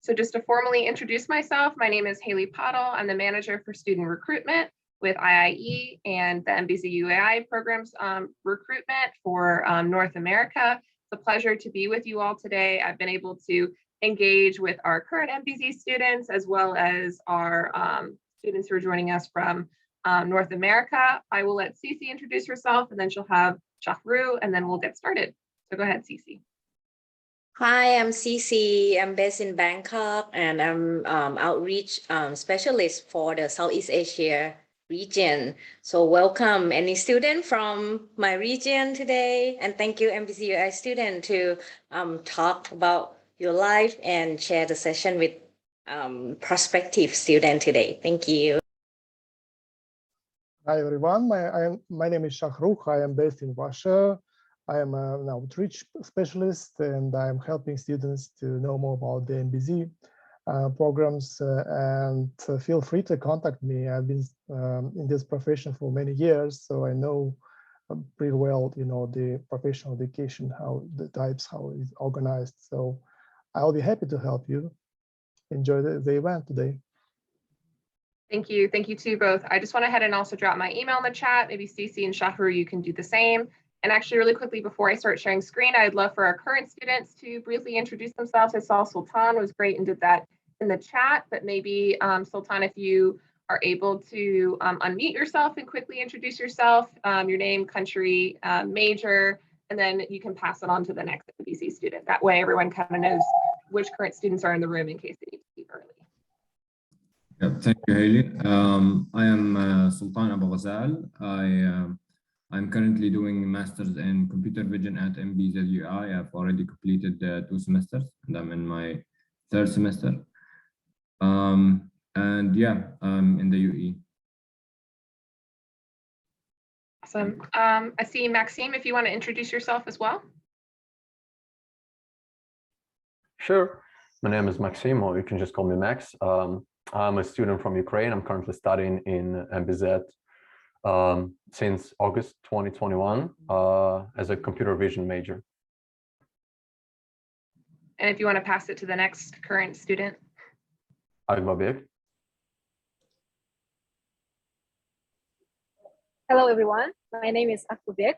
So just to formally introduce myself, my name is Haley Pottle. I'm the manager for student recruitment with IIE and the MBZUAI programs recruitment for North America. It's a pleasure to be with you all today. I've been able to engage with our current MBZ students as well as our students who are joining us from North America. I will let Cece introduce herself and then she'll have Shahru and then we'll get started. So go ahead, Cece. Hi, I'm Cece. I'm based in Bangkok and I'm outreach specialist for the Southeast Asia region. So welcome any student from my region today. And thank you MBZUAI student to talk about your life and share the session with prospective student today. Thank you. Hi everyone, my name is Shahrukh. I am based in Russia. I am an outreach specialist and I'm helping students to know more about the MBZ programs and feel free to contact me. I've been in this profession for many years, so I know pretty well, the professional education, how the types, how it's organized. So I'll be happy to help you. Enjoy the event today. Thank you. Thank you to both. I just went ahead and also drop my email in the chat. Maybe Cece and Shahru, you can do the same. And actually really quickly before I start sharing screen, I'd love for our current students to briefly introduce themselves. I saw Sultan was great and did that in the chat, but maybe Sultan, if you are able to unmute yourself and quickly introduce yourself, your name, country, major, and then you can pass it on to the next MBZ student. That way everyone kind of knows which current students are in the room in case they need to leave early. Yeah, thank you, Haley. I am Sultan Abu Ghazal. I'm currently doing a master's in computer vision at MBZUAI. I've already completed 2 semesters and I'm in my 3rd semester. And yeah, I'm in the UE. Awesome. I see Maxime, if you want to introduce yourself as well. Sure. My name is Maxime, or you can just call me Max. I'm a student from Ukraine. I'm currently studying in MBZ since August 2021 as a computer vision major. And if you want to pass it to the next current student. Akbabek. Hello everyone, my name is Akbabek.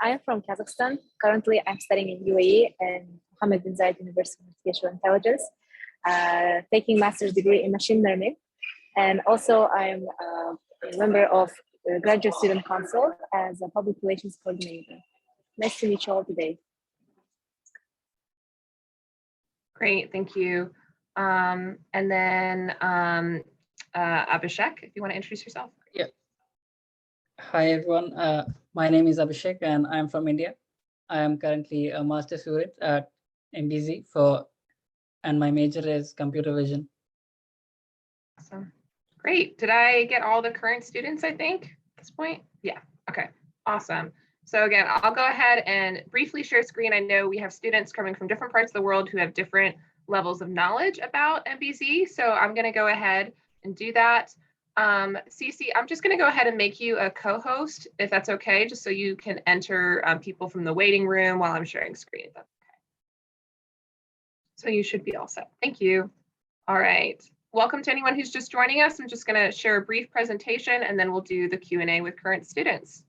I am from Kazakhstan. Currently I'm studying in UAE and Mohammed bin Zayed University of Artificial Intelligence, taking master's degree in machine learning. And also I'm a member of the Graduate Student Council as a public relations coordinator. Nice to meet you all today. Great, thank you. And then Abhishek, if you want to introduce yourself. Yeah. Hi everyone, my name is Abhishek and I'm from India. I am currently a master's student at MBZ and my major is computer vision. Awesome. Great. Did I get all the current students, I think, at this point? Yeah. Okay. Awesome. So again, I'll go ahead and briefly share screen. I know we have students coming from different parts of the world who have different levels of knowledge about MBZ. So I'm going to go ahead and do that. Cece, I'm just going to go ahead and make you a co-host, if that's okay, just so you can enter people from the waiting room while I'm sharing screen. If that's okay. So you should be all set. Thank you. All right. Welcome to anyone who's just joining us. I'm just going to share a brief presentation and then we'll do the Q&A with current students.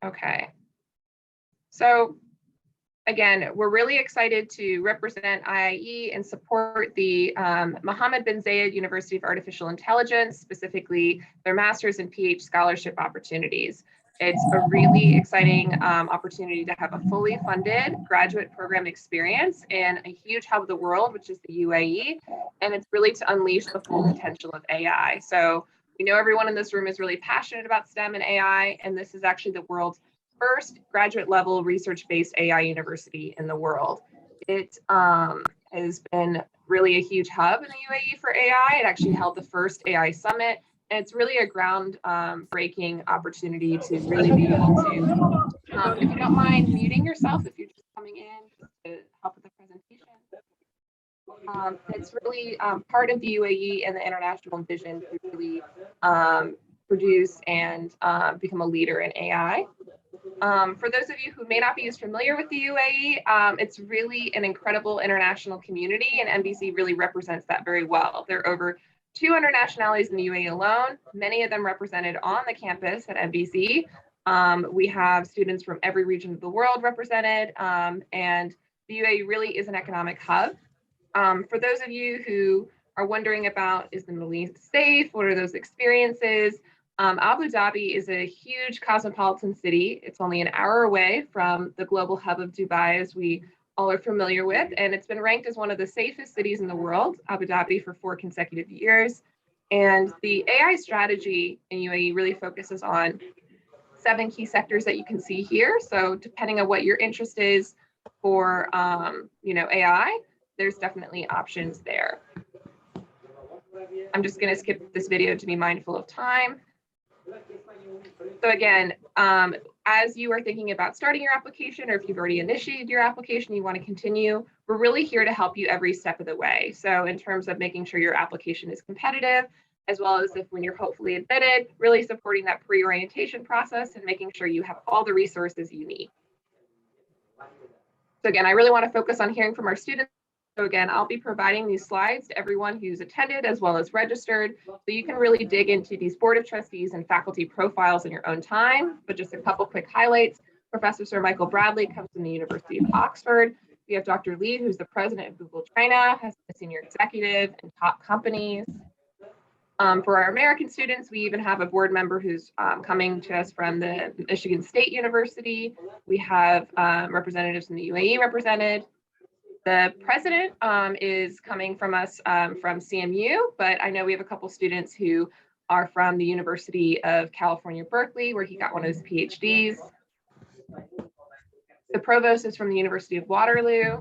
Okay. So again, we're really excited to represent IIE and support the Mohammed bin Zayed University of Artificial Intelligence, specifically their master's and PhD scholarship opportunities. It's a really exciting opportunity to have a fully funded graduate program experience in a huge hub of the world, which is the UAE, and it's really to unleash the full potential of AI. So we know everyone in this room is really passionate about STEM and AI, and this is actually the world's first graduate level research-based AI university in the world. It has been really a huge hub in the UAE for AI. It actually held the first AI summit. And it's really a ground-breaking opportunity to really be able to, if you don't mind muting yourself, if you're just coming in just to help with the presentation. It's really part of the UAE and the international vision to really produce and become a leader in AI. For those of you who may not be as familiar with the UAE, it's really an incredible international community, and MBZ really represents that very well. There are over 200 nationalities in the UAE alone, many of them represented on the campus at MBZ. We have students from every region of the world represented, and the UAE really is an economic hub. For those of you who are wondering about, is the Middle East safe? What are those experiences? Abu Dhabi is a huge cosmopolitan city. It's only an hour away from the global hub of Dubai, as we all are familiar with, and it's been ranked as one of the safest cities in the world, Abu Dhabi, for 4 consecutive years. And the AI strategy in UAE really focuses on 7 key sectors that you can see here. So depending on what your interest is for AI, there's definitely options there. I'm just going to skip this video to be mindful of time. So again, as you are thinking about starting your application, or if you've already initiated your application, you want to continue, we're really here to help you every step of the way. So in terms of making sure your application is competitive, as well as if when you're hopefully admitted, really supporting that pre-orientation process and making sure you have all the resources you need. So again, I really want to focus on hearing from our students. So again, I'll be providing these slides to everyone who's attended as well as registered, so you can really dig into these Board of Trustees and faculty profiles in your own time. But just a couple quick highlights. Professor Sir Michael Bradley comes from the University of Oxford. We have Dr. Lee, who's the president of Google China, has been a senior executive in top companies. For our American students, we even have a board member who's coming to us from the Michigan State University. We have representatives from the UAE represented. The president is coming from us from CMU, but I know we have a couple students who are from the University of California, Berkeley, where he got one of his PhDs. The provost is from the University of Waterloo.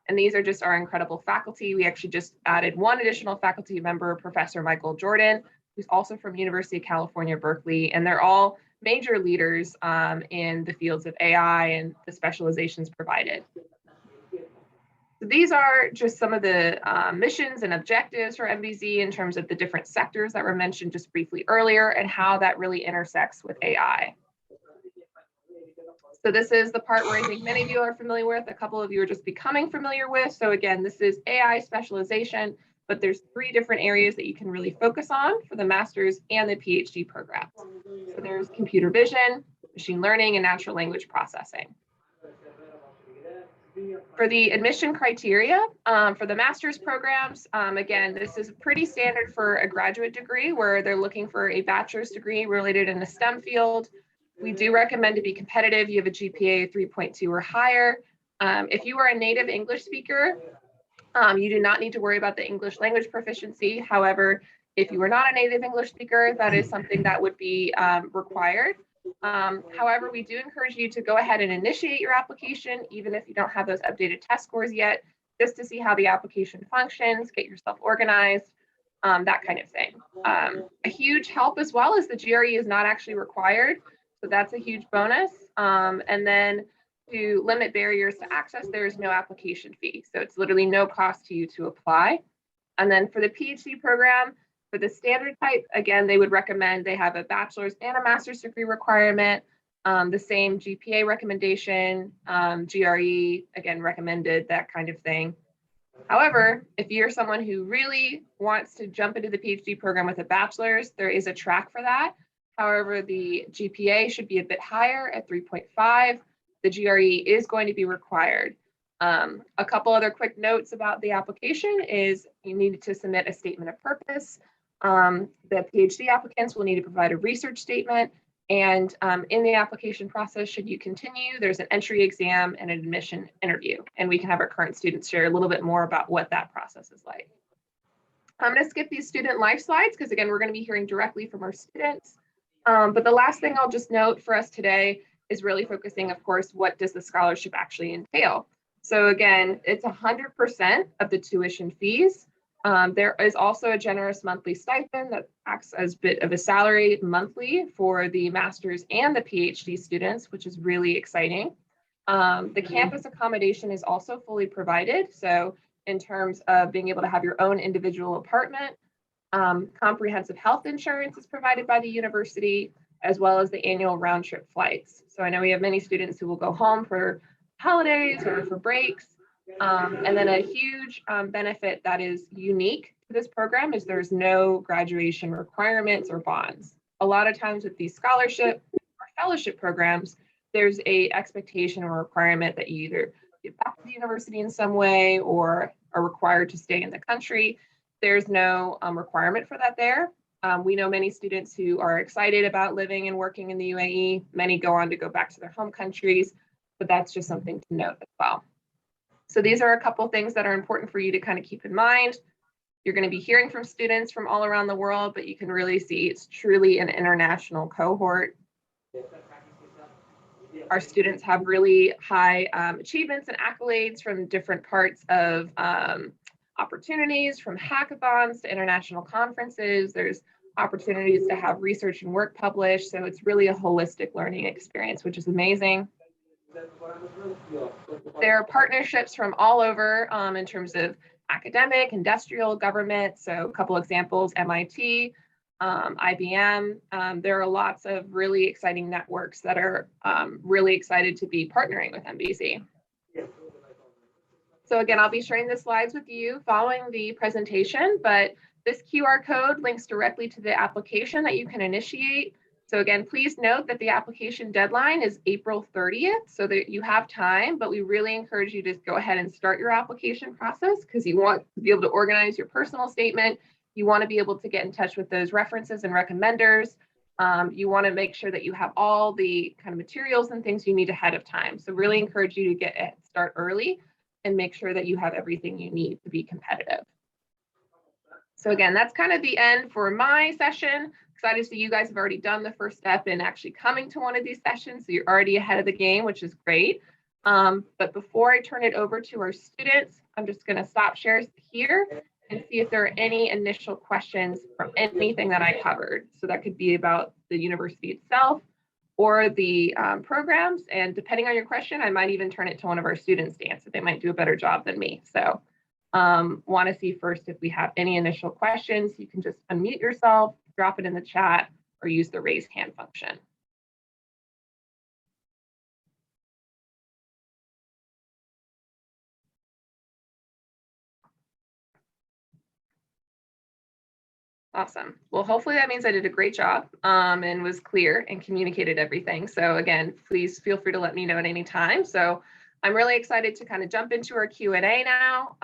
And these are just our incredible faculty. We actually just added one additional faculty member, Professor Michael Jordan, who's also from University of California, Berkeley. And they're all major leaders in the fields of AI and the specializations provided. So these are just some of the missions and objectives for MBZ in terms of the different sectors that were mentioned just briefly earlier and how that really intersects with AI. So this is the part where I think many of you are familiar with, a couple of you are just becoming familiar with. So again, this is AI specialization, but there's 3 different areas that you can really focus on for the master's and the PhD programs. So there's computer vision, machine learning, and natural language processing. For the admission criteria for the master's programs, again, this is pretty standard for a graduate degree where they're looking for a bachelor's degree related in a STEM field. We do recommend to be competitive. You have a GPA of 3.2 or higher. If you are a native English speaker, you do not need to worry about the English language proficiency. However, if you are not a native English speaker, that is something that would be required. However, we do encourage you to go ahead and initiate your application, even if you don't have those updated test scores yet, just to see how the application functions, get yourself organized, that kind of thing. A huge help as well is the GRE is not actually required. So that's a huge bonus. And then to limit barriers to access, there is no application fee. So it's literally no cost to you to apply. And then for the PhD program, for the standard type, again, they would recommend they have a bachelor's and a master's degree requirement, the same GPA recommendation, GRE, again, recommended, that kind of thing. However, if you're someone who really wants to jump into the PhD program with a bachelor's, there is a track for that. However, the GPA should be a bit higher at 3.5. The GRE is going to be required. A couple other quick notes about the application is you need to submit a statement of purpose. The PhD applicants will need to provide a research statement. And in the application process, should you continue, there's an entry exam and an admission interview. And we can have our current students share a little bit more about what that process is like. I'm going to skip these student life slides because, again, we're going to be hearing directly from our students. But the last thing I'll just note for us today is really focusing, of course, what does the scholarship actually entail? So again, it's 100% of the tuition fees. There is also a generous monthly stipend that acts as a bit of a salary monthly for the master's and the PhD students, which is really exciting. The campus accommodation is also fully provided. So in terms of being able to have your own individual apartment, comprehensive health insurance is provided by the university, as well as the annual round trip flights. So I know we have many students who will go home for holidays or for breaks. And then a huge benefit that is unique to this program is there's no graduation requirements or bonds. A lot of times with these scholarship or fellowship programs, there's a expectation or requirement that you either get back to the university in some way or are required to stay in the country. There's no requirement for that there. We know many students who are excited about living and working in the UAE. Many go on to go back to their home countries, but that's just something to note as well. So these are a couple of things that are important for you to kind of keep in mind. You're going to be hearing from students from all around the world, but you can really see it's truly an international cohort. Our students have really high achievements and accolades from different parts of opportunities, from hackathons to international conferences. There's opportunities to have research and work published. So it's really a holistic learning experience, which is amazing. There are partnerships from all over in terms of academic, industrial, government. So a couple examples, MIT, IBM. There are lots of really exciting networks that are really excited to be partnering with MBZ. So again, I'll be sharing the slides with you following the presentation, but this QR code links directly to the application that you can initiate. So again, please note that the application deadline is April 30th, so that you have time, but we really encourage you to go ahead and start your application process because you want to be able to organize your personal statement. You want to be able to get in touch with those references and recommenders. You want to make sure that you have all the kind of materials and things you need ahead of time. So really encourage you to start early and make sure that you have everything you need to be competitive. So again, that's kind of the end for my session. Excited to see you guys have already done the first step in actually coming to one of these sessions. So you're already ahead of the game, which is great. But before I turn it over to our students, I'm just going to stop share here and see if there are any initial questions from anything that I covered. So that could be about the university itself or the programs. And depending on your question, I might even turn it to one of our students to answer. They might do a better job than me. So want to see first if we have any initial questions. You can just unmute yourself, drop it in the chat, or use the raise hand function. Awesome. Well, hopefully that means I did a great job and was clear and communicated everything. So again, please feel free to let me know at any time. So I'm really excited to kind of jump into our Q&A now.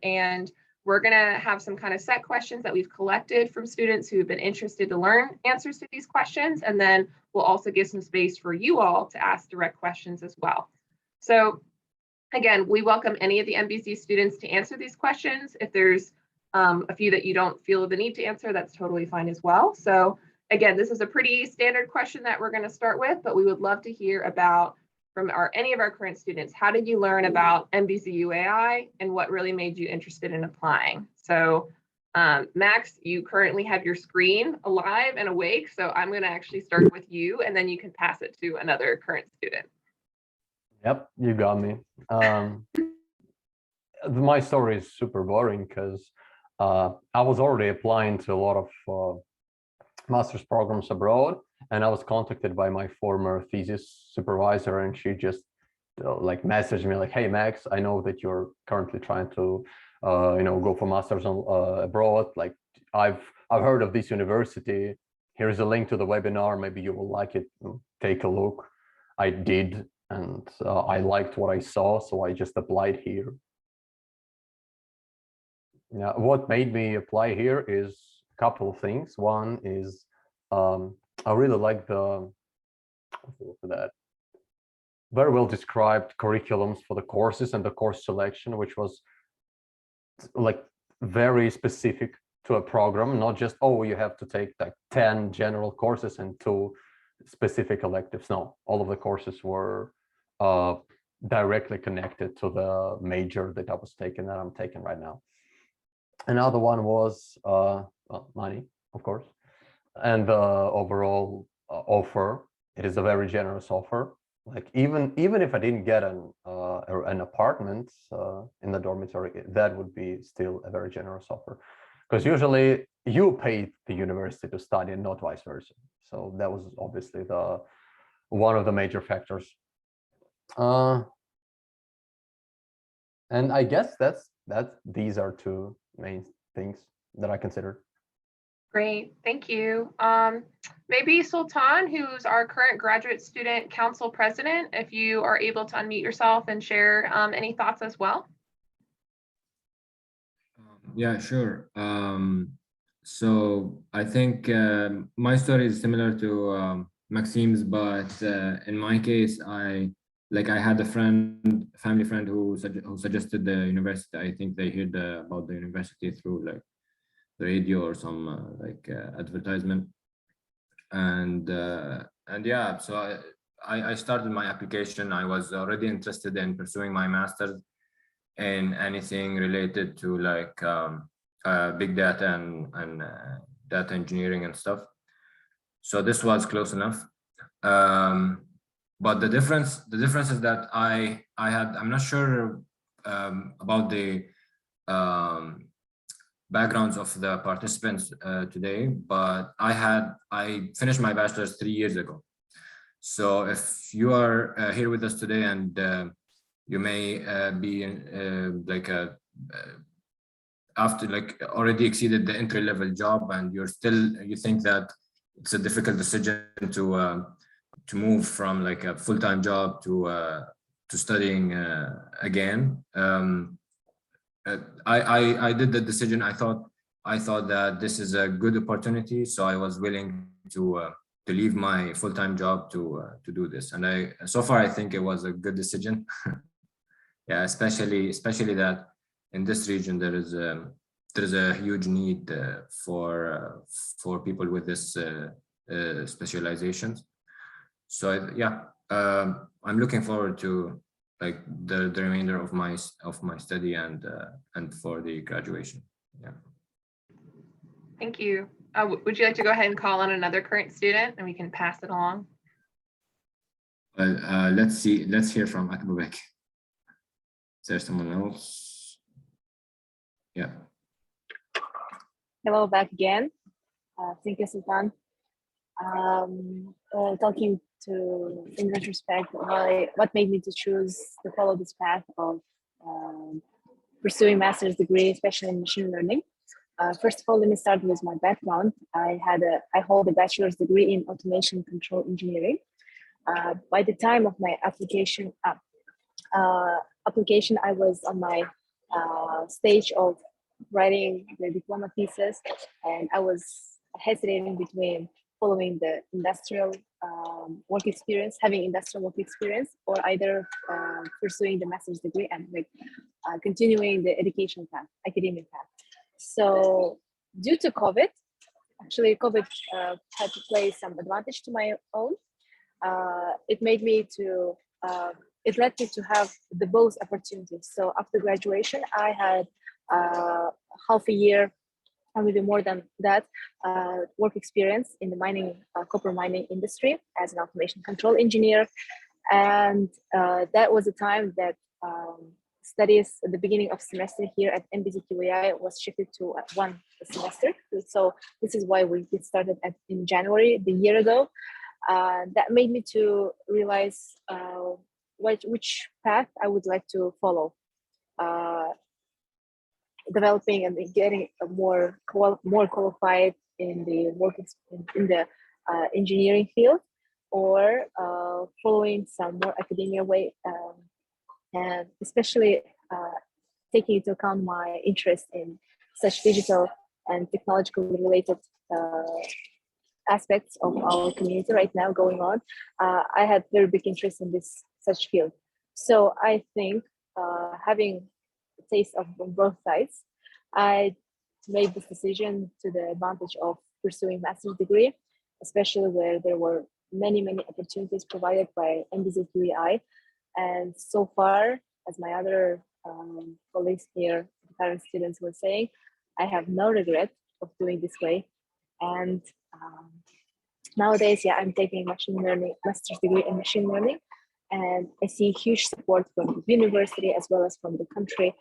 And we're going to have some kind of set questions that we've collected from students who've been interested to learn answers to these questions. And then we'll also give some space for you all to ask direct questions as well. So again, we welcome any of the MBZ students to answer these questions. If there's a few that you don't feel the need to answer, that's totally fine as well. So again, this is a pretty standard question that we're going to start with, but we would love to hear about from any of our current students. How did you learn about MBZUAI and what really made you interested in applying? So Max, you currently have your screen alive and awake, so I'm going to actually start with you and then you can pass it to another current student. Yep, you got me. My story is super boring because I was already applying to a lot of master's programs abroad, and I was contacted by my former thesis supervisor, and she just like messaged me like, "Hey Max, I know that you're currently trying to go for masters abroad. Like I've heard of this university. Here's a link to the webinar. Maybe you will like it. Take a look." I did, and I liked what I saw, so I just applied here. Yeah, what made me apply here is a couple of things. One is I really like the very well described curriculums for the courses and the course selection, which was like very specific to a program, not just, oh, you have to take like 10 general courses and 2 specific electives. No, all of the courses were directly connected to the major that I was taking, that I'm taking right now. Another one was money, of course, and the overall offer. It is a very generous offer. Like even if I didn't get an apartment in the dormitory, that would be still a very generous offer. because usually you paid the university to study and not vice versa. So that was obviously one of the major factors. And I guess these are two main things that I considered. Great, thank you. Maybe Sultan, who's our current graduate student council president, if you are able to unmute yourself and share any thoughts as well. Yeah, sure. So I think my story is similar to Maxime's, but in my case, I had a family friend who suggested the university. I think they heard about the university through like the radio or some advertisement, and yeah. So I started my application. I was already interested in pursuing my master's in anything related to like big data and data engineering and stuff. So this was close enough. But the difference is that I'm not sure about the backgrounds of the participants today, but I finished my bachelor's 3 years ago. So if you are here with us today and you may be in after already exceeded the entry-level job, and you think that it's a difficult decision to move from like a full-time job to studying again. I did the decision. I thought that this is a good opportunity, so I was willing to leave my full-time job to do this. And so far I think it was a good decision. Yeah, especially that in this region there is a huge need for people with this specializations. So yeah, I'm looking forward to like the remainder of my study and for the graduation. Yeah. Thank you. Would you like to go ahead and call on another current student and we can pass it along? Well, let's hear from Akbubek. Is there someone else? Yeah. Hello, back again. Thank you, Sultan. Talking to, in retrospect, what made me to choose to follow this path of pursuing master's degree, especially in machine learning. First of all, let me start with my background. I hold a bachelor's degree in automation control engineering. By the time of my application, I was on my stage of writing the diploma thesis, and I was hesitating between following the industrial work experience, having industrial work experience, or either pursuing the master's degree and continuing the education path, academic path. So due to COVID, actually COVID had to play some advantage to my own. It led me to have the both opportunities. So after graduation, I had half a year, and maybe more than that, work experience in the mining, copper mining industry as an automation control engineer. And that was a time that studies at the beginning of semester here at MBZUAI was shifted to one semester. So this is why we started in January, the year ago. That made me to realize which path I would like to follow. Developing and getting more qualified in the engineering field, or following some more academia way, and especially taking into account my interest in such digital and technological related aspects of our community right now going on. I had very big interest in such field. So I think having taste of both sides, I made this decision to the advantage of pursuing master's degree, especially where there were many opportunities provided by MBZUAI. And so far, as my other colleagues here, the current students were saying, I have no regret of doing this way. And nowadays, yeah, I'm taking master's degree in machine learning. And I see huge support from the university as well as from the country,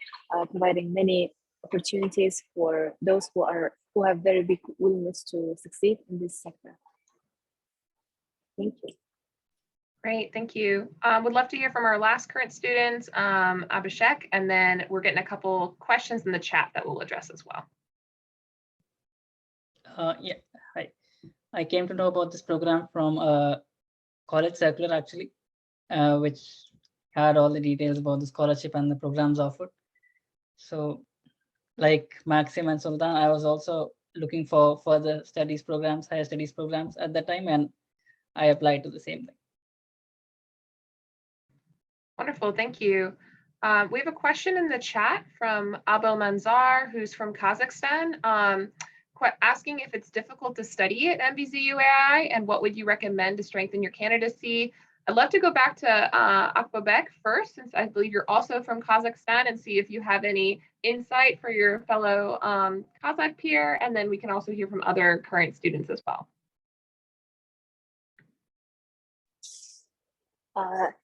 providing many opportunities for those who have very big willingness to succeed in this sector. Thank you. Great, thank you. Would love to hear from our last current student, Abhishek, and then we're getting a couple questions in the chat that we'll address as well. Yeah, hi. I came to know about this program from a college circular actually, which had all the details about the scholarship and the programs offered. So like Maxim and Sultan, I was also looking for further studies programs, higher studies programs at that time, and I applied to the same thing. Wonderful, thank you. We have a question in the chat from Abel Manzar, who's from Kazakhstan, asking if it's difficult to study at MBZUAI and what would you recommend to strengthen your candidacy. I'd love to go back to Akbabek first, since I believe you're also from Kazakhstan, and see if you have any insight for your fellow Kazakh peer, and then we can also hear from other current students as well.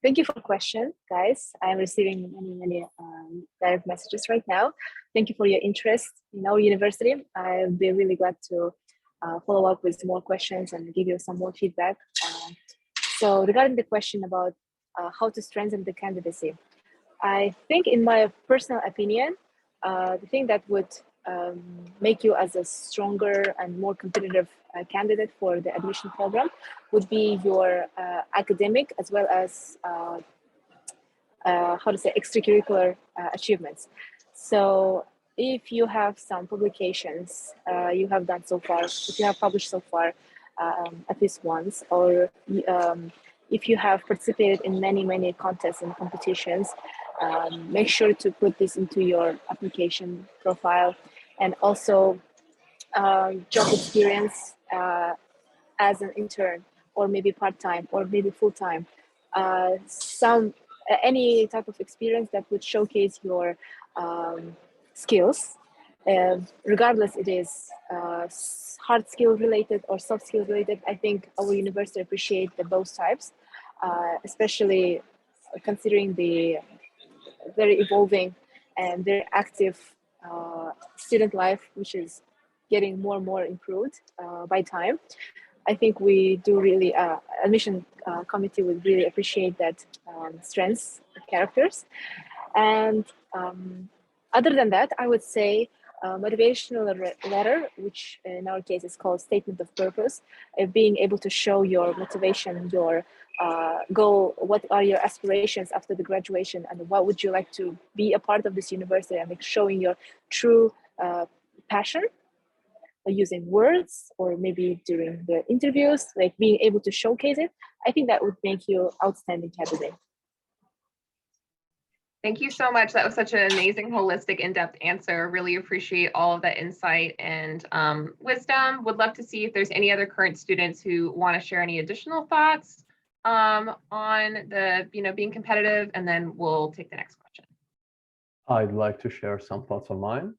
Thank you for the question, guys. I'm receiving many direct messages right now. Thank you for your interest in our university. I'll be really glad to follow up with more questions and give you some more feedback. So regarding the question about how to strengthen the candidacy, I think in my personal opinion, the thing that would make you as a stronger and more competitive candidate for the admission program would be your academic as well as extracurricular achievements. So if you have some publications you have done so far, if you have published so far at least once, or if you have participated in many contests and competitions, make sure to put this into your application profile. And also job experience as an intern, or maybe part-time, or maybe full-time. Any type of experience that would showcase your skills, regardless it is hard skill related or soft skill related. I think our university appreciates both types, especially considering the very evolving and very active student life, which is getting more and more improved by time. I think we do really, admission committee would really appreciate that strengths, characters. And other than that, I would say motivational letter, which in our case is called statement of purpose, being able to show your motivation, your goal, what are your aspirations after the graduation, and what would you like to be a part of this university, and like showing your true passion using words, or maybe during the interviews, like being able to showcase it. I think that would make you outstanding candidate. Thank you so much. That was such an amazing, holistic, in-depth answer. Really appreciate all of that insight and wisdom. Would love to see if there's any other current students who want to share any additional thoughts on the, being competitive, and then we'll take the next question. I'd like to share some thoughts of mine.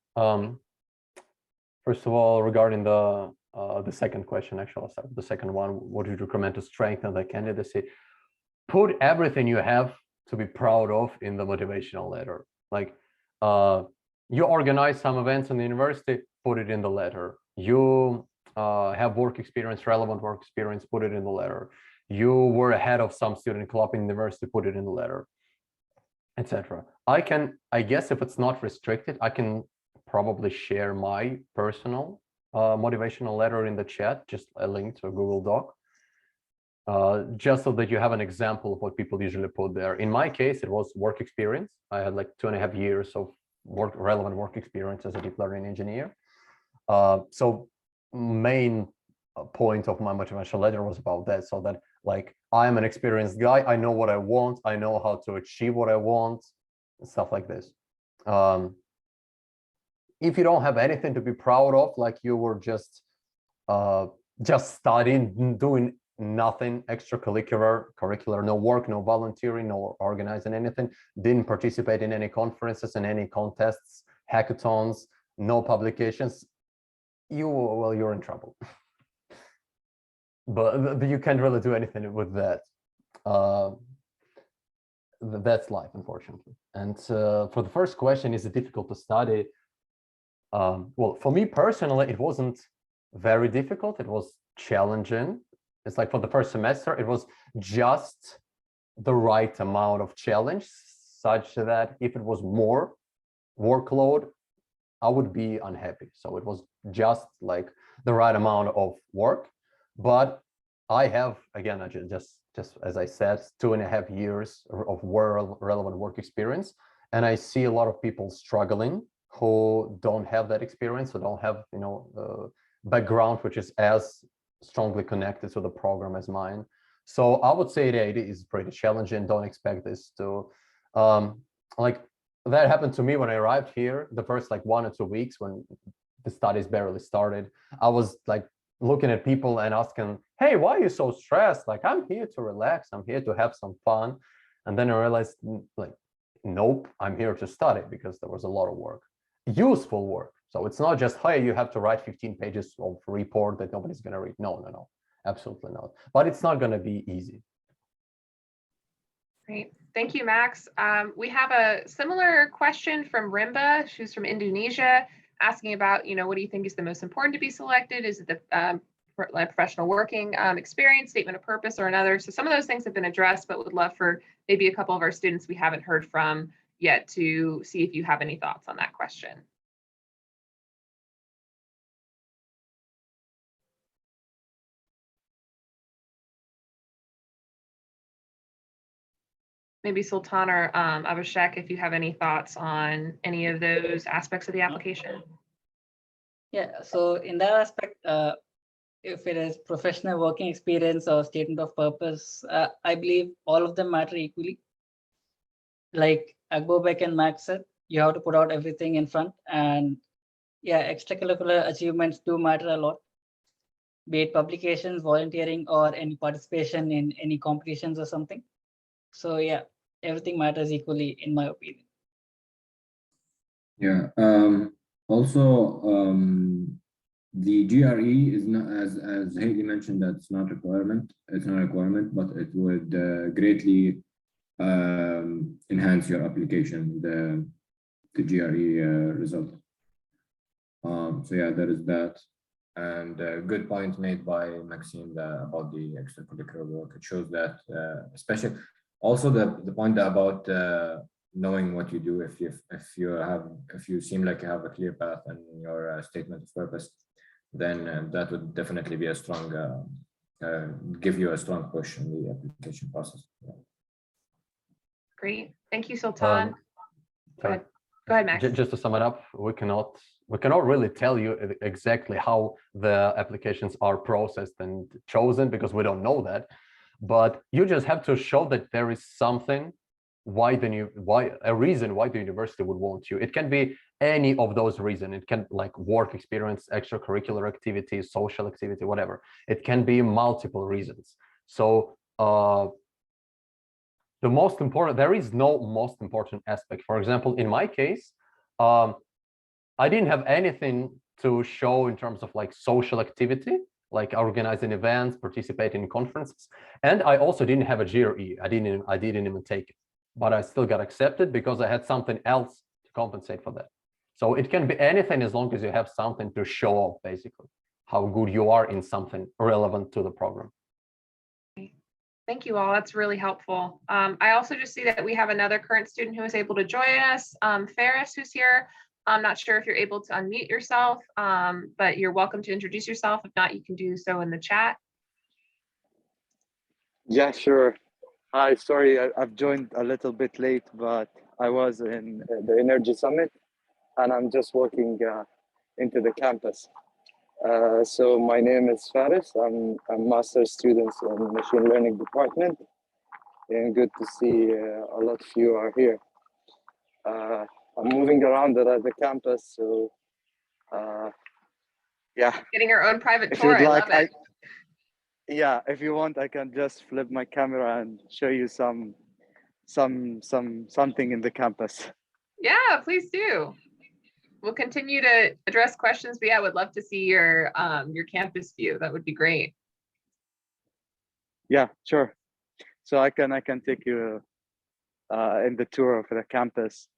First of all, regarding the second question, actually, I'll start with the second one. What would you recommend to strengthen the candidacy? Put everything you have to be proud of in the motivational letter. Like you organize some events in the university, put it in the letter. You have work experience, relevant work experience, put it in the letter. You were head of some student club in university, put it in the letter, etc. I guess if it's not restricted, I can probably share my personal motivational letter in the chat, just a link to a Google Doc. Just so that you have an example of what people usually put there. In my case, it was work experience. I had like 2.5 years of relevant work experience as a deep learning engineer. So main point of my motivational letter was about that, so that like I'm an experienced guy, I know what I want, I know how to achieve what I want, stuff like this. If you don't have anything to be proud of, like you were just studying, doing nothing extracurricular, no work, no volunteering, no organizing anything, didn't participate in any conferences and any contests, hackathons, no publications, you're in trouble. But you can't really do anything with that. That's life, unfortunately. And for the first question, is it difficult to study? well, for me personally, it wasn't very difficult. It was challenging. It's like for the first semester, it was just the right amount of challenge, such that if it was more workload, I would be unhappy. So it was just like the right amount of work. But I have, again, just as I said, 2.5 years of relevant work experience. And I see a lot of people struggling who don't have that experience, who don't have, the background which is as strongly connected to the program as mine. So I would say that it is pretty challenging. Don't expect this to, like, that happened to me when I arrived here. The first like 1 or 2 weeks when the studies barely started, I was like looking at people and asking, hey, why are you so stressed? Like, I'm here to relax. I'm here to have some fun. And then I realized, like, nope, I'm here to study, because there was a lot of work, useful work. So it's not just, hey, you have to write 15 pages of report that nobody's going to read. No, absolutely not. But it's not going to be easy. Great. Thank you, Max. We have a similar question from Rimba, who's from Indonesia, asking about, what do you think is the most important to be selected? Is it the professional working experience, statement of purpose, or another? So some of those things have been addressed, but would love for maybe a couple of our students we haven't heard from yet to see if you have any thoughts on that question. Maybe Sultan or Abhishek, if you have any thoughts on any of those aspects of the application. Yeah, so in that aspect, if it is professional working experience or statement of purpose, I believe all of them matter equally. Like Agbobek and Max said, you have to put out everything in front, and yeah, extracurricular achievements do matter a lot, be it publications, volunteering, or any participation in any competitions or something. So yeah, everything matters equally, in my opinion. Yeah. Also, the GRE is not, as Haley mentioned, that's not requirement. It's not a requirement, but it would greatly enhance your application, the GRE result. So yeah, there is that. And a good point made by Maxime about the extracurricular work. It shows that, especially also the point about knowing what you do. If you seem like you have a clear path and your statement of purpose, then that would definitely be a strong give you a strong push in the application process. Yeah. Great, thank you, Sultan. Go ahead, Max. Just to sum it up, we cannot really tell you exactly how the applications are processed and chosen, because we don't know that. But you just have to show that there is something, a reason why the university would want you. It can be any of those reasons. It can like work experience, extracurricular activities, social activity, whatever. It can be multiple reasons. So there is no most important aspect. For example, in my case, I didn't have anything to show in terms of like social activity, like organizing events, participating in conferences. And I also didn't have a GRE. I didn't even take it, but I still got accepted because I had something else to compensate for that. So it can be anything as long as you have something to show off, basically, how good you are in something relevant to the program. Thank you all, that's really helpful. I also just see that we have another current student who is able to join us, Ferris, who's here. I'm not sure if you're able to unmute yourself, but you're welcome to introduce yourself. If not, you can do so in the chat. Yeah, sure. Hi, sorry, I've joined a little bit late, but I was in the Energy Summit and I'm just walking into the campus. So my name is Faris. I'm a master's student in machine learning department, and good to see a lot of you are here. I'm moving around the campus, so yeah. Getting our own private tour, I love it. Yeah, if you want, I can just flip my camera and show you something in the campus. Yeah, please do. We'll continue to address questions, but yeah, I would love to see your campus view. That would be great. Yeah, sure. So I can take you in the tour of the campus.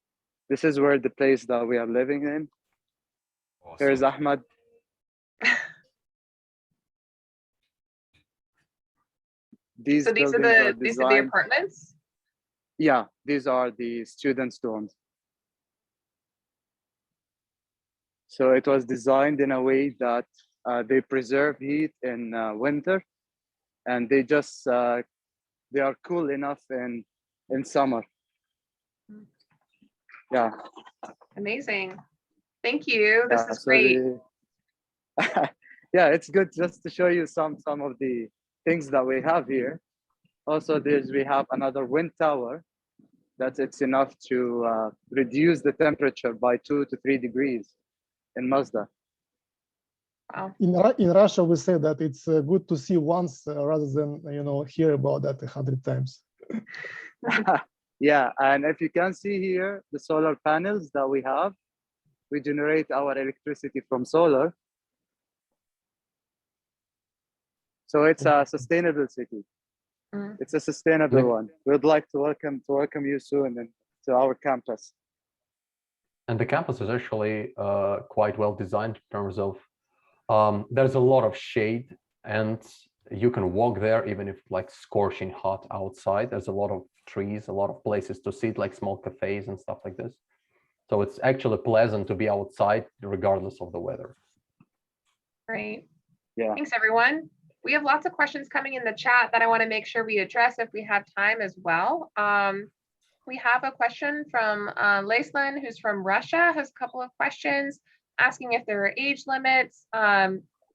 This is where the place that we are living in. Here's Ahmad. These So these are buildings these are the designed. apartments? Yeah, these are the students' dorms. So it was designed in a way that they preserve heat in winter, and they just they are cool enough in summer. Yeah. Amazing. Thank you. This Yeah, is so great. yeah, it's good just to show you some of the things that we have here. Also, we have another wind tower that it's enough to reduce the temperature by 2 to 3 degrees in Mazda. Wow. In Russia, we say that it's good to see once rather than hear about that 100 times. Yeah, and if you can see here, the solar panels that we have, we generate our electricity from solar. So it's a sustainable city. Mm. It's a sustainable one. We'd like to welcome you soon to our campus. And the campus is actually quite well designed in terms of there's a lot of shade, and you can walk there even if like scorching hot outside. There's a lot of trees, a lot of places to sit, like small cafes and stuff like this. So it's actually pleasant to be outside regardless of the weather. Great. Yeah. Thanks, everyone. We have lots of questions coming in the chat that I want to make sure we address if we have time as well. We have a question from Laislin, who's from Russia, has a couple of questions asking if there are age limits,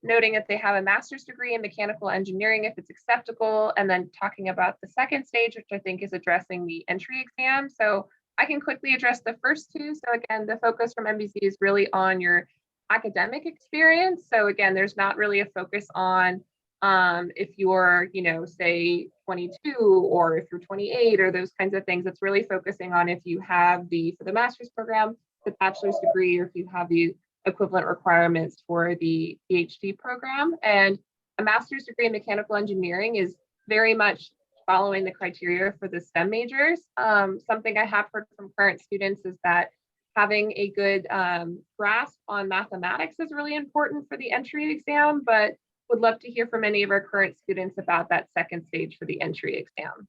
noting if they have a master's degree in mechanical engineering, if it's acceptable, and then talking about the second stage, which I think is addressing the entry exam. So I can quickly address the first two. So again, the focus from MBZ is really on your academic experience. So again, there's not really a focus on if you're, say 22 or if you're 28 or those kinds of things. It's really focusing on if you have for the master's program, the bachelor's degree, or if you have the equivalent requirements for the PhD program. And a master's degree in mechanical engineering is very much following the criteria for the STEM majors. Something I have heard from current students is that having a good grasp on mathematics is really important for the entry exam, but would love to hear from any of our current students about that second stage for the entry exam.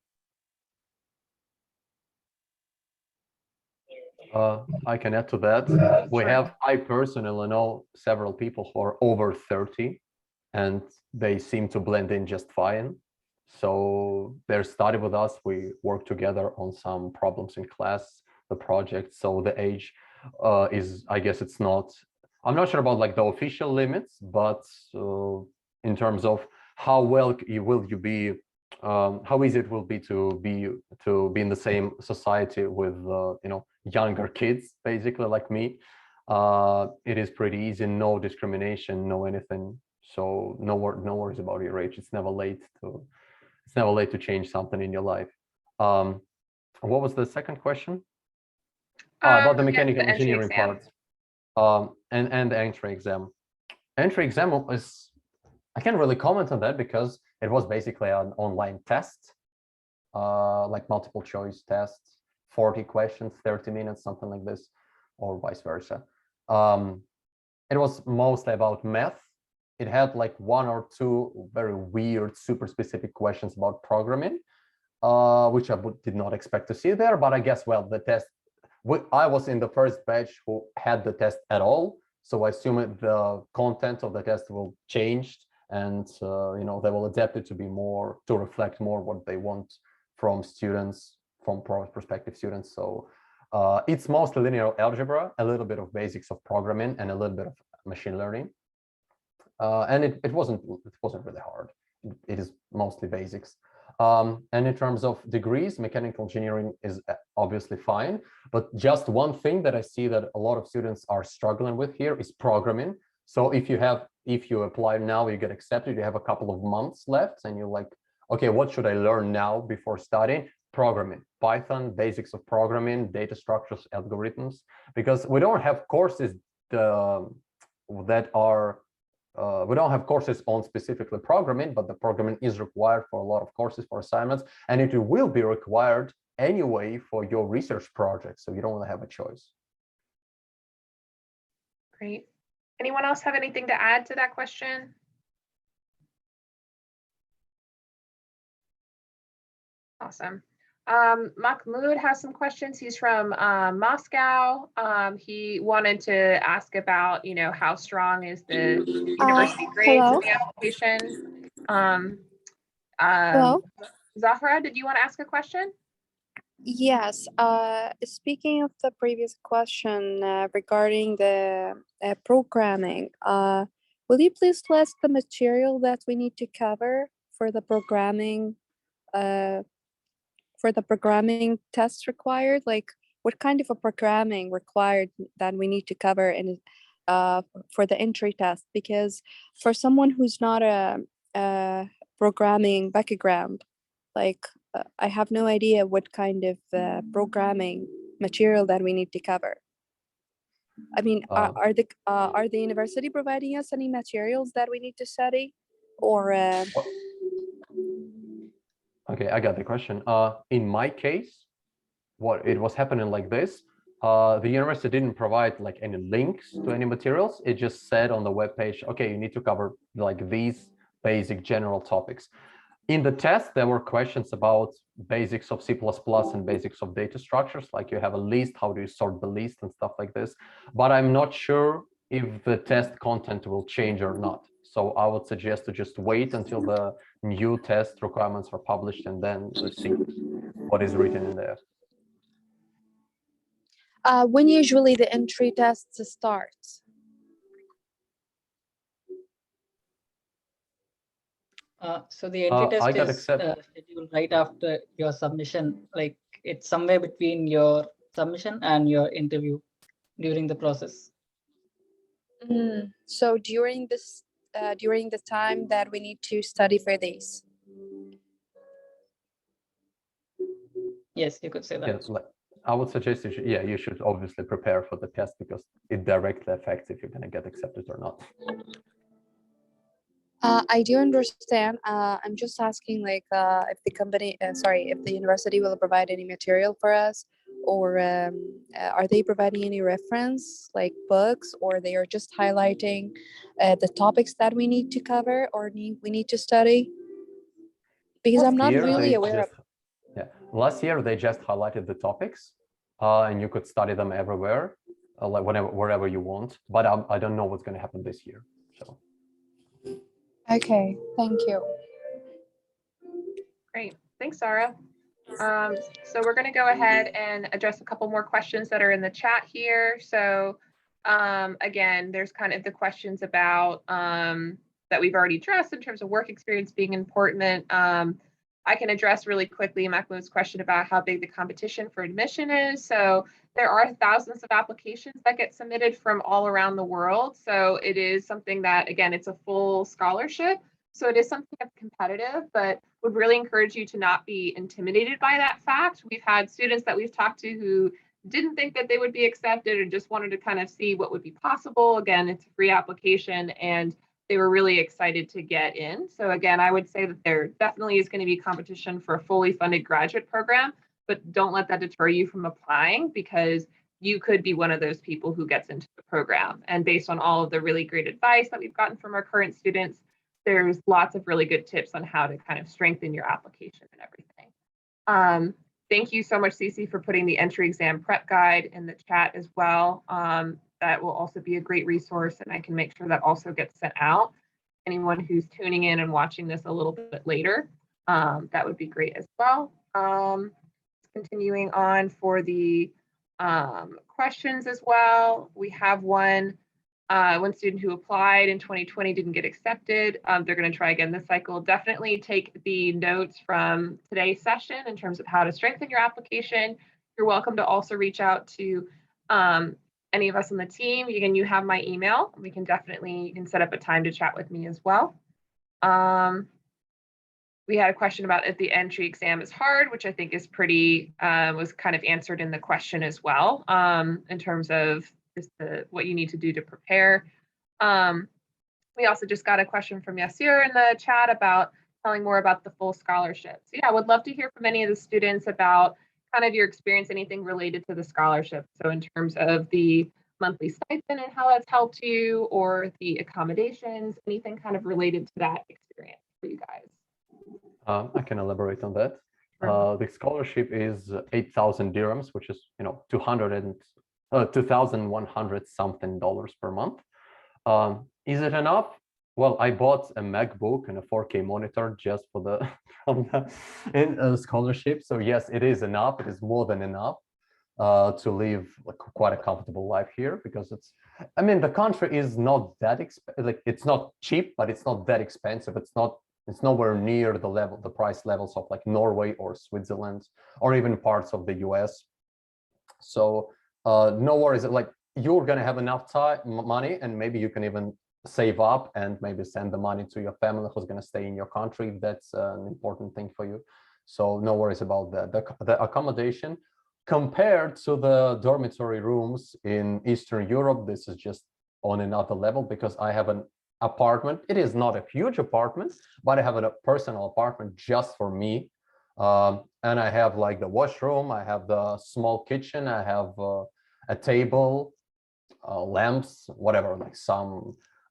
I can add to that. Sure. I personally know several people who are over 30 and they seem to blend in just fine. So they're studying with us. We work together on some problems in class, the project. So the age is, I guess it's not, I'm not sure about like the official limits, but in terms of how well will you be, how easy it will be to be in the same society with younger kids, basically like me. It is pretty easy, no discrimination, no anything. So no worries about your age. It's never late to change something in your life. What was the second question? About the mechanical engineering part. And the entry exam. Entry exam is, I can't really comment on that because it was basically an online test, like multiple choice test, 40 questions, 30 minutes, something like this, or vice versa. It was mostly about math. It had like one or two very weird, super specific questions about programming, which I did not expect to see there, but I guess, well, the test, I was in the first batch who had the test at all. So I assume the content of the test will change, and they will adapt it to reflect more what they want from students, from prospective students. So it's mostly linear algebra, a little bit of basics of programming, and a little bit of machine learning. And it wasn't really hard. It is mostly basics. And in terms of degrees, mechanical engineering is obviously fine, but just one thing that I see that a lot of students are struggling with here is programming. So if you apply now, you get accepted, you have a couple of months left, and you're like, okay, what should I learn now before studying? Programming, Python, basics of programming, data structures, algorithms, because we don't have courses we don't have courses on specifically programming, but the programming is required for a lot of courses, for assignments, and it will be required anyway for your research project. So you don't really have a choice. Great. Anyone else have anything to add to that question? Awesome. Mahmoud has some questions. He's from Moscow. He wanted to ask about, how strong is the university grades hello? in the application? Hello? Zahra, did you want to ask a question? Yes, speaking of the previous question regarding the programming, will you please list the material that we need to cover for the programming tests required? Like what kind of a programming required that we need to cover in for the entry test? Because for someone who's not a programming background, like I have no idea what kind of programming material that we need to cover. I mean, are the university providing us any materials that we need to study, or? Okay, I got the question. In my case, what it was happening like this. The university didn't provide like any links to any materials. It just said on the webpage, okay, you need to cover like these basic general topics. In the test, there were questions about basics of C++ and basics of data structures, like you have a list, how do you sort the list and stuff like this. But I'm not sure if the test content will change or not. So I would suggest to just wait until the new test requirements are published and then see what is written in there. When usually the entry tests starts? So the entry test I got is scheduled right after your submission. Like it's somewhere between your submission and your interview during the process. So during the time that we need to study for these. Yes, you could say that. Yeah, I would suggest you should obviously prepare for the test because it directly affects if you're going to get accepted or not. I do understand. I'm just asking, like, if the university will provide any material for us, or are they providing any reference, like books, or they are just highlighting the topics that we need to cover or we need to study? Because I'm not really aware of. Yeah, last year they just highlighted the topics, and you could study them everywhere, like wherever you want. But I don't know what's going to happen this year. So. Okay, thank you. Great, thanks, Sarah. So we're going to go ahead and address a couple more questions that are in the chat here. So again, there's kind of the questions about that we've already addressed in terms of work experience being important. I can address really quickly Mahmoud's question about how big the competition for admission is. So there are thousands of applications that get submitted from all around the world. So it is something that, again, it's a full scholarship. So it is something that's competitive, but would really encourage you to not be intimidated by that fact. We've had students that we've talked to who didn't think that they would be accepted and just wanted to kind of see what would be possible. Again, it's a free application and they were really excited to get in. So again, I would say that there definitely is going to be competition for a fully funded graduate program, but don't let that deter you from applying because you could be one of those people who gets into the program. And based on all of the really great advice that we've gotten from our current students, there's lots of really good tips on how to kind of strengthen your application and everything. Thank you so much, Cece, for putting the entry exam prep guide in the chat as well. That will also be a great resource, and I can make sure that also gets sent out. Anyone who's tuning in and watching this a little bit later, that would be great as well. Continuing on for the questions as well, we have one student who applied in 2020 didn't get accepted. They're going to try again this cycle. Definitely take the notes from today's session in terms of how to strengthen your application. You're welcome to also reach out to any of us on the team. Again, you have my email. You can set up a time to chat with me as well. We had a question about if the entry exam is hard, which I think is pretty, was kind of answered in the question as well, in terms of just what you need to do to prepare. We also just got a question from Yasir in the chat about telling more about the full scholarship. So yeah, I would love to hear from any of the students about kind of your experience, anything related to the scholarship. So in terms of the monthly stipend and how that's helped you, or the accommodations, anything kind of related to that experience for you guys? I can elaborate on that. Sure. The scholarship is 8,000 dirhams, which is 2,100 something dollars per month. Is it enough? Well, I bought a MacBook and a 4K monitor just for the scholarship. So yes, it is enough. It is more than enough to live like quite a comfortable life here, because I mean, the country is not that like it's not cheap, but it's not that expensive. It's nowhere near the price levels of like Norway or Switzerland or even parts of the US. So no worries. Like, you're gonna have enough money, and maybe you can even save up and maybe send the money to your family who's gonna stay in your country. That's an important thing for you. So no worries about that. The accommodation compared to the dormitory rooms in Eastern Europe, this is just on another level, because I have an apartment. It is not a huge apartment, but I have a personal apartment just for me. And I have like the washroom, I have the small kitchen, I have a table, lamps, whatever, like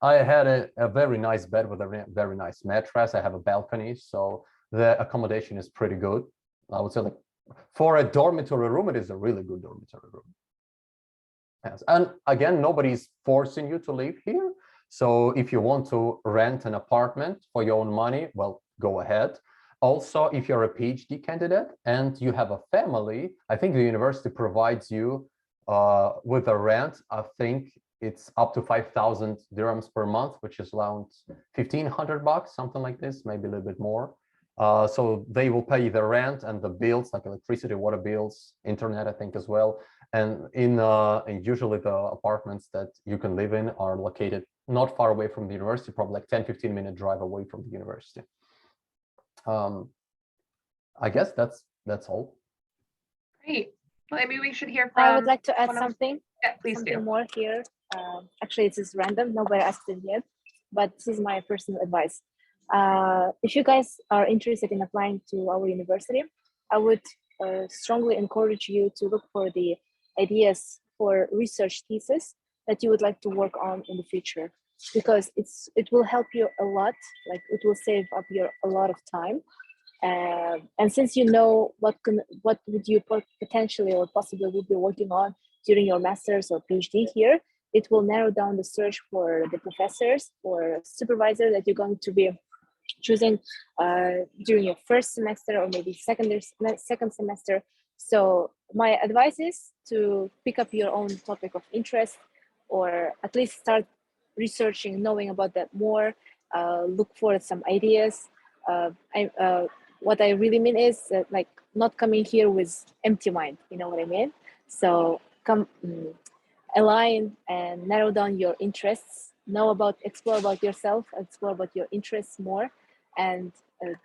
I had a very nice bed with a very nice mattress. I have a balcony, so the accommodation is pretty good. I would say, like, for a dormitory room, it is a really good dormitory room. Yes. And again, nobody's forcing you to live here. So if you want to rent an apartment for your own money, well, go ahead. Also, if you're a PhD candidate and you have a family, I think the university provides you with a rent. I think it's up to 5,000 dirhams per month, which is around 1,500 bucks, something like this, maybe a little bit more. So they will pay the rent and the bills, like electricity, water bills, internet, I think, as well. And usually the apartments that you can live in are located not far away from the university, probably like 10-15-minute drive away from the university. I guess that's all. Great. Well, maybe we should hear from. I would like to add something. Yeah, please something do. more here. Actually, this is random. Nobody asked it yet, but this is my personal advice. If you guys are interested in applying to our university, I would strongly encourage you to look for the ideas for research thesis that you would like to work on in the future, because it will help you a lot. Like, it will save up a lot of time. And since you know what would you potentially or possibly would be working on during your master's or PhD here, it will narrow down the search for the professors or supervisor that you're going to be choosing during your first semester or maybe second semester. So my advice is to pick up your own topic of interest, or at least start researching, knowing about that more. Look for some ideas. What I really mean is like not coming here with empty mind. You know what I mean? So come align and narrow down your interests. Explore about yourself, explore about your interests more, and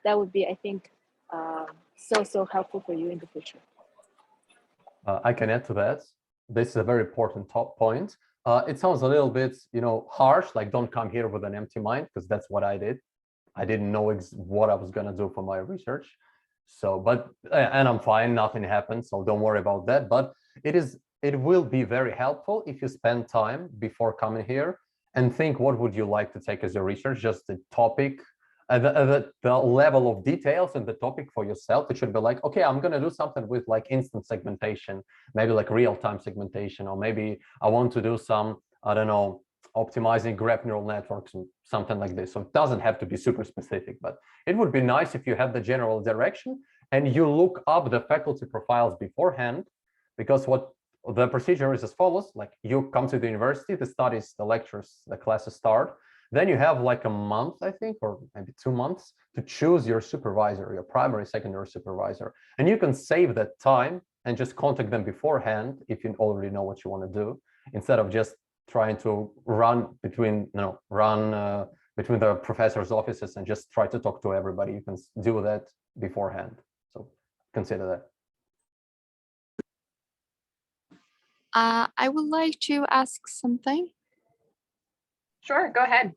that would be, I think, so helpful for you in the future. I can add to that. This is a very important top point. It sounds a little bit, harsh, like don't come here with an empty mind, because that's what I did. I didn't know what I was gonna do for my research. So, and I'm fine, nothing happened, so don't worry about that. But it will be very helpful if you spend time before coming here and think, what would you like to take as your research? Just the topic, the level of details and the topic for yourself. It should be like, okay, I'm gonna do something with like instant segmentation, maybe like real-time segmentation, or maybe I want to do some, I don't know, optimizing graph neural networks and something like this. So it doesn't have to be super specific, but it would be nice if you have the general direction and you look up the faculty profiles beforehand, because what the procedure is as follows: like, you come to the university, the studies, the lectures, the classes start. Then you have like a month, I think, or maybe 2 months to choose your supervisor, your primary, secondary supervisor. And you can save that time and just contact them beforehand if you already know what you want to do, instead of just trying to run between the professors' offices and just try to talk to everybody. You can do that beforehand. So consider that. I would like to ask something. Sure, go ahead.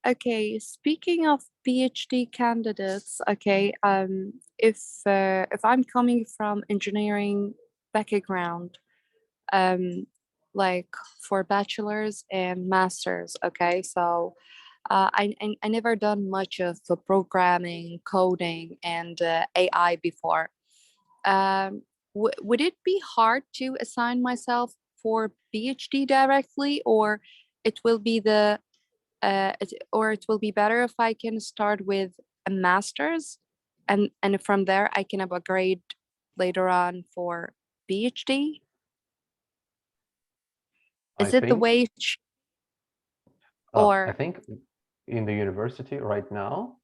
Okay, speaking of PhD candidates, okay, if I'm coming from engineering background, like for bachelor's and master's. Okay, so I never done much of the programming, coding, and AI before. Would it be hard to assign myself for PhD directly, or it will be it will be better if I can start with a master's, and from there I can upgrade later on for PhD? Is it the way? I Or think in the university right now,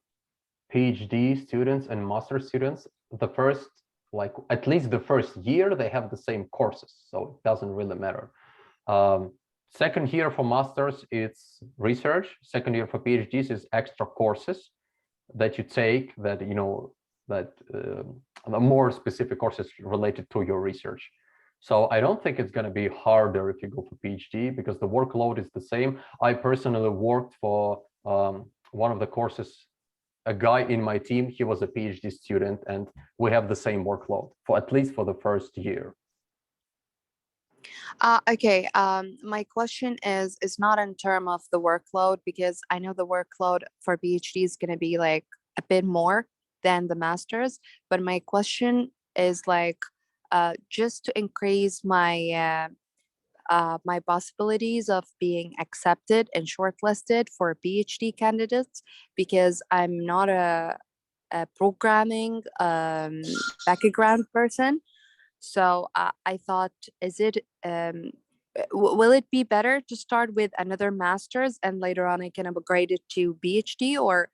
PhD students and master students, the first, like at least the first year, they have the same courses, so it doesn't really matter. Second year for masters, it's research. Second year for PhDs is extra courses that you take that, you know, that more specific courses related to your research. So I don't think it's going to be harder if you go for PhD because the workload is the same. I personally worked for one of the courses, a guy in my team, he was a PhD student, and we have the same workload for at least for the first year. okay, my question is not in terms of the workload, because I know the workload for PhD is going to be like a bit more than the master's, but my question is like just to increase my my possibilities of being accepted and shortlisted for PhD candidates, because I'm not a programming background person. So I thought, will it be better to start with another master's and later on I can upgrade it to PhD, or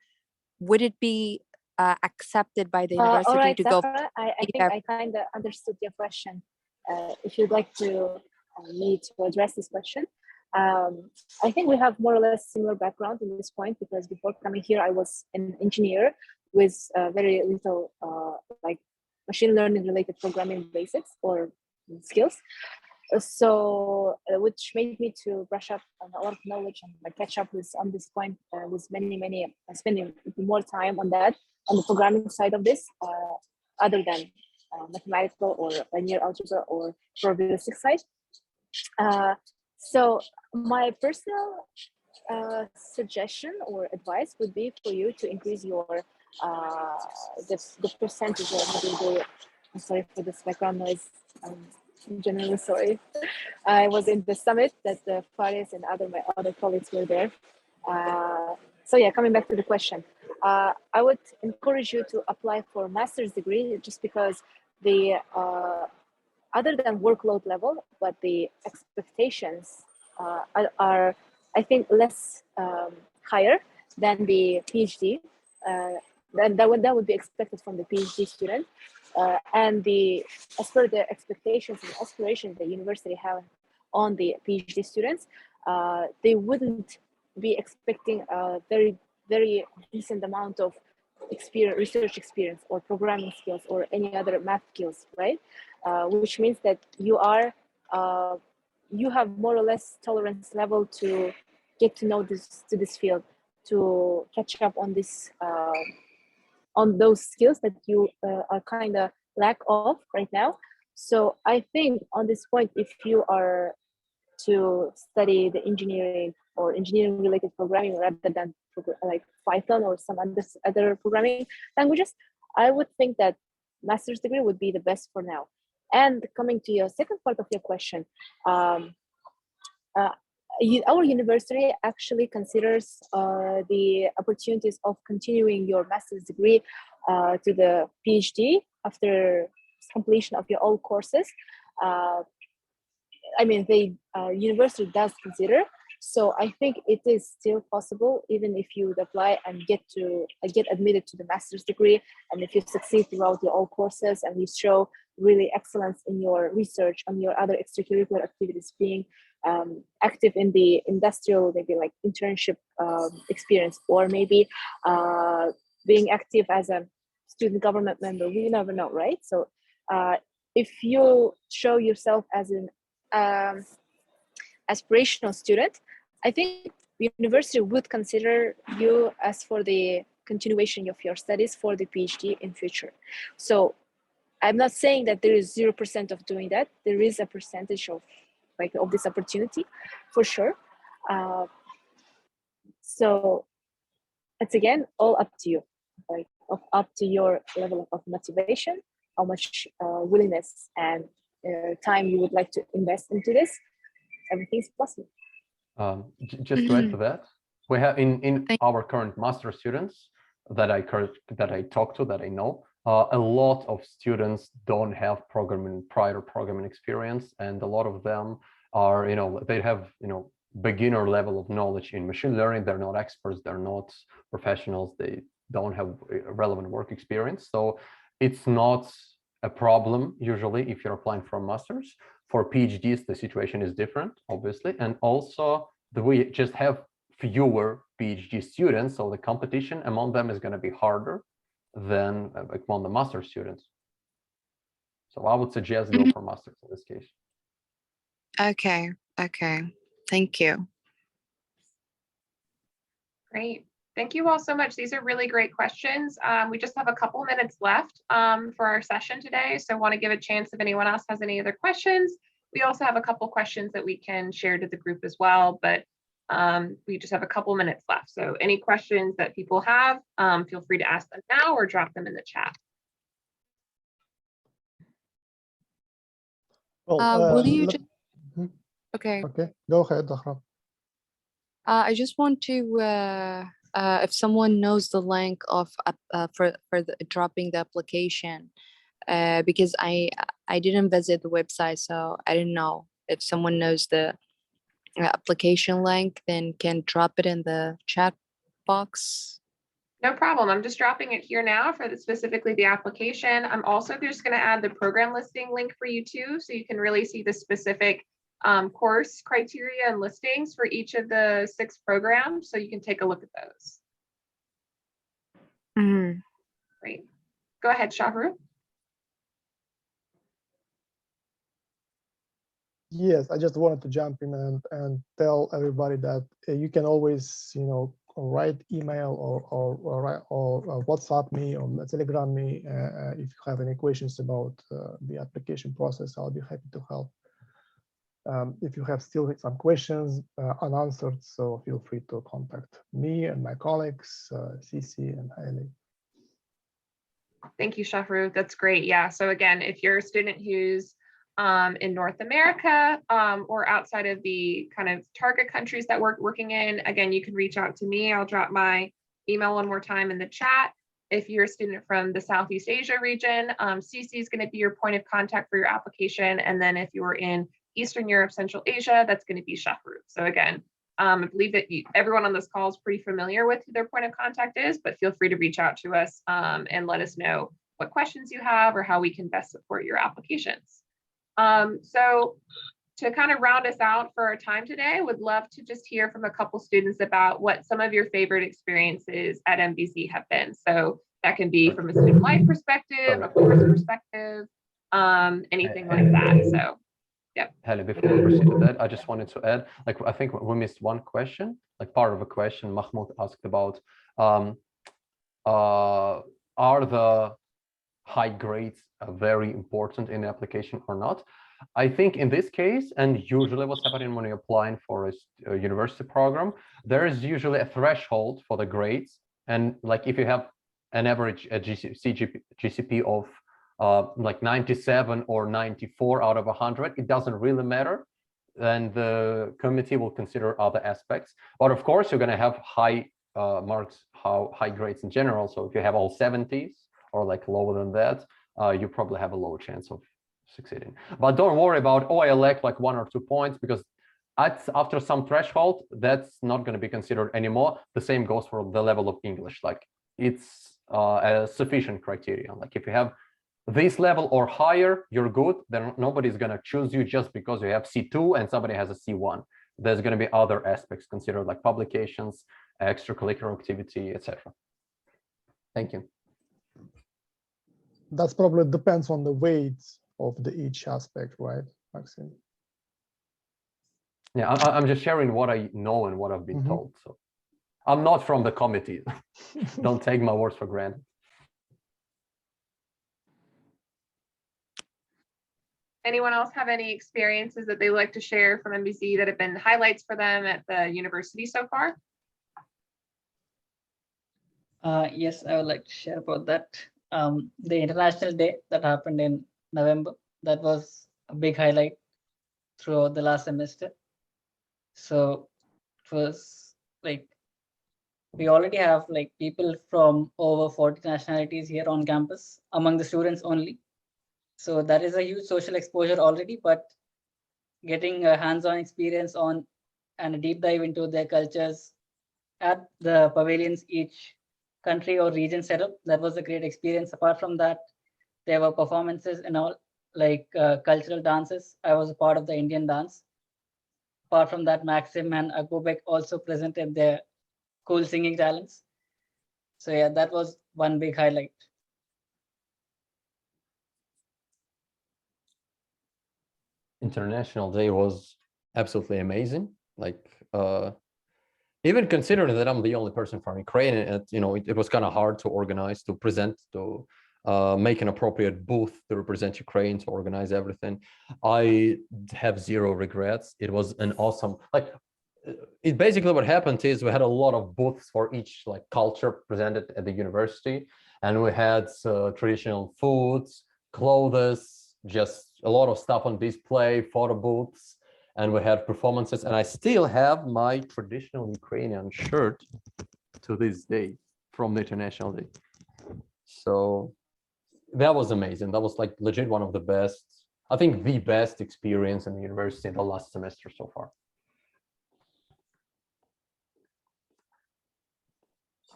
would it be accepted by the university all right, to go? Zahra, I think I kind of understood your question. If you'd like to me to address this question, I think we have more or less similar background in this point, because before coming here, I was an engineer with very little like machine learning related programming basics or skills. So which made me to brush up on a lot of knowledge and like catch up with on this point with many spending more time on that, on the programming side of this, other than mathematical or linear algebra or probabilistic side. So my personal suggestion or advice would be for you to increase your the percentage of the I'm sorry for this background noise. Generally sorry. I was in the summit that the Faris and my other colleagues were there. So yeah, coming back to the question, I would encourage you to apply for a master's degree, just because the other than workload level, but the expectations are I think less higher than the PhD. Then that would be expected from the PhD student, and as per the expectations and aspirations the university have on the PhD students, they wouldn't be expecting a very decent amount of research experience or programming skills or any other math skills, right? Which means that you have more or less tolerance level to get to know this field, to catch up on this on those skills that you are kind of lack of right now. So I think on this point, if you are to study the engineering or engineering related programming rather than like Python or some other programming languages, I would think that master's degree would be the best for now. And coming to your second part of your question, our university actually considers the opportunities of continuing your master's degree to the PhD after completion of your all courses. I mean, the university does consider. So I think it is still possible, even if you would apply and get admitted to the master's degree, and if you succeed throughout your all courses and you show really excellence in your research on your other extracurricular activities, being active in the industrial, maybe like internship experience, or maybe being active as a student government member. We never know, right? So if you show yourself as an aspirational student, I think the university would consider you as for the continuation of your studies for the PhD in future. So I'm not saying that there is 0% of doing that. There is a percentage of like of this opportunity, for sure. So it's again all up to you, like up to your level of motivation, how much willingness and time you would like to invest into this. Everything's possible. Just to add to that, we have in our current master students that I talk to, that I know, a lot of students don't have prior programming experience, and a lot of them are, they have, beginner level of knowledge in machine learning. They're not experts, they're not professionals, they don't have relevant work experience. So it's not a problem usually if you're applying for a master's. For PhDs, the situation is different, obviously, and also we just have fewer PhD students, so the competition among them is going to be harder than among the master students. So I would suggest go for masters in this case. Okay. Thank you. Great. Thank you all so much. These are really great questions. We just have a couple minutes left for our session today, so I want to give a chance if anyone else has any other questions. We also have a couple questions that we can share to the group as well, but we just have a couple minutes left. So any questions that people have, feel free to ask them now or drop them in the chat. Well, Will you just... Okay. Okay, go ahead, Dahra. I just want to, if someone knows the link of for dropping the application, because I didn't visit the website, so I didn't know. If someone knows the application link, then can drop it in the chat box. No problem. I'm just dropping it here now for specifically the application. I'm also just going to add the program listing link for you too, so you can really see the specific course criteria and listings for each of the 6 programs, so you can take a look at those. Great. Go ahead, Shahru. Yes, I just wanted to jump in and tell everybody that you can always, write email or WhatsApp me or Telegram me if you have any questions about the application process. I'll be happy to help. If you have still some questions unanswered, so feel free to contact me and my colleagues, Cici and Hailey. Thank you, Shahru. That's great. Yeah. So again, if you're a student who's in North America or outside of the kind of target countries that we're working in, again, you can reach out to me. I'll drop my email one more time in the chat. If you're a student from the Southeast Asia region, Cici is going to be your point of contact for your application. And then if you're in Eastern Europe, Central Asia, that's going to be Shahru. So again, I believe that everyone on this call is pretty familiar with who their point of contact is, but feel free to reach out to us and let us know what questions you have or how we can best support your applications. So to kind of round us out for our time today, would love to just hear from a couple students about what some of your favorite experiences at MBZ have been. So that can be from a student life perspective, a course perspective, anything like that. So. Yep. Hailey, before we proceed to that, I just wanted to add, I think we missed one question, part of a question Mahmoud asked about, are the high grades very important in the application or not? I think in this case, and usually what's happening when you're applying for a university program, there is usually a threshold for the grades. And if you have an average GCP of 97 or 94 out of 100, it doesn't really matter. And the committee will consider other aspects. But of course, you're going to have high marks, high grades in general. So if you have all 70s or lower than that, you probably have a lower chance of succeeding. But don't worry about, I lack 1 or 2 points, because after some threshold, that's not going to be considered anymore. The same goes for the level of English. It's a sufficient criteria. If you have this level or higher, you're good. Then nobody's going to choose you just because you have C2 and somebody has a C1. There's going to be other aspects considered, like publications, extracurricular activity, etc. Thank you. That's probably depends on the weight of each aspect, right, Maxime? Yeah, I'm just sharing what I know and what I've been told. So I'm not from the committee. Don't take my words for granted. Anyone else have any experiences that they would like to share from MBZ that have been highlights for them at the university so far? Yes, I would like to share about that. The International Day that happened in November, that was a big highlight throughout the last semester. So it was like, we already have like people from over 40 nationalities here on campus among the students only. So that is a huge social exposure already, but getting a hands-on experience on and a deep dive into their cultures at the pavilions each country or region set up, that was a great experience. Apart from that, there were performances and all, like cultural dances. I was a part of the Indian dance. Apart from that, Maxim and Agobek also presented their cool singing talents. So yeah, that was one big highlight. International Day was absolutely amazing. Like, even considering that I'm the only person from Ukraine, it was kind of hard to organize, to present, to make an appropriate booth to represent Ukraine, to organize everything. I have zero regrets. It was an awesome, it basically what happened is we had a lot of booths for each like culture presented at the university, and we had traditional foods, clothes, just a lot of stuff on display, photo booths, and we had performances. And I still have my traditional Ukrainian shirt to this day from the International Day. So that was amazing. That was like legit one of the best, I think the best experience in the university in the last semester so far.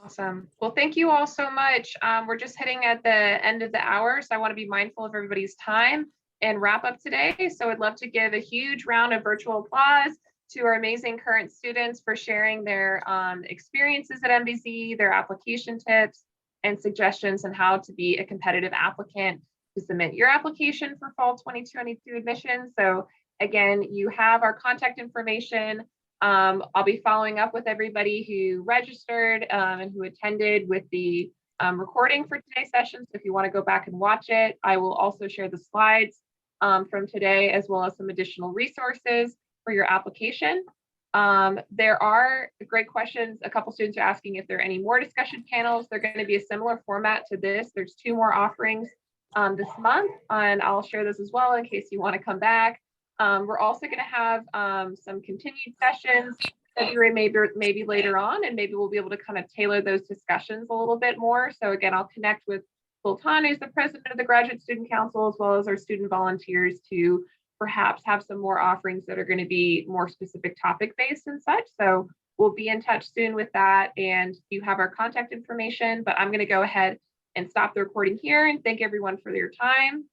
Awesome. Well, thank you all so much. We're just hitting at the end of the hour, so I want to be mindful of everybody's time and wrap up today. So I'd love to give a huge round of virtual applause to our amazing current students for sharing their experiences at MBZ, their application tips and suggestions on how to be a competitive applicant to submit your application for fall 2022 admission. So again, you have our contact information. I'll be following up with everybody who registered and who attended with the recording for today's session. So if you want to go back and watch it, I will also share the slides from today, as well as some additional resources for your application. There are great questions. A couple students are asking if there are any more discussion panels. They're going to be a similar format to this. There's 2 more offerings this month, and I'll share those as well in case you want to come back. We're also going to have some continued sessions February, maybe later on, and maybe we'll be able to kind of tailor those discussions a little bit more. So again, I'll connect with Sultan, who's the president of the Graduate Student Council, as well as our student volunteers, to perhaps have some more offerings that are going to be more specific topic based and such. So we'll be in touch soon with that, and you have our contact information. But I'm going to go ahead and stop the recording here and thank everyone for their time.